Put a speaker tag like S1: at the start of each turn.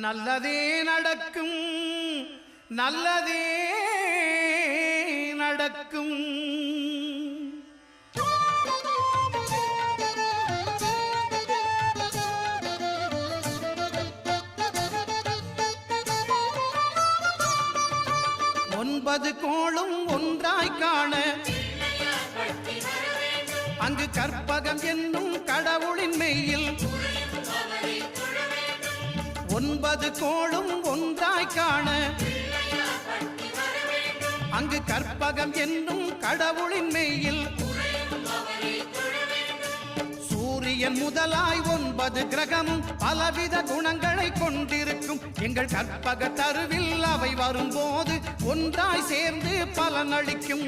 S1: நல்லதே நடக்கும், நல்லதே நடக்கும். ஒன்பது கோளும் ஒன்றாய் காண அங்கு கற்பகம் என்னும் கடவுளின் மெய்யில் ஒன்பது கோளும் ஒன்றாய் காண அங்கு கற்பகம் என்னும் கடவுளின் மெய்யில் சூரியன் முதலாய் 9 கிரகமும் பலவித குணங்களை கொண்டிருக்கும். எங்கள் கற்பக தருவில் அவை வரும்போது ஒன்றாய் சேர்ந்து பலனளிக்கும்.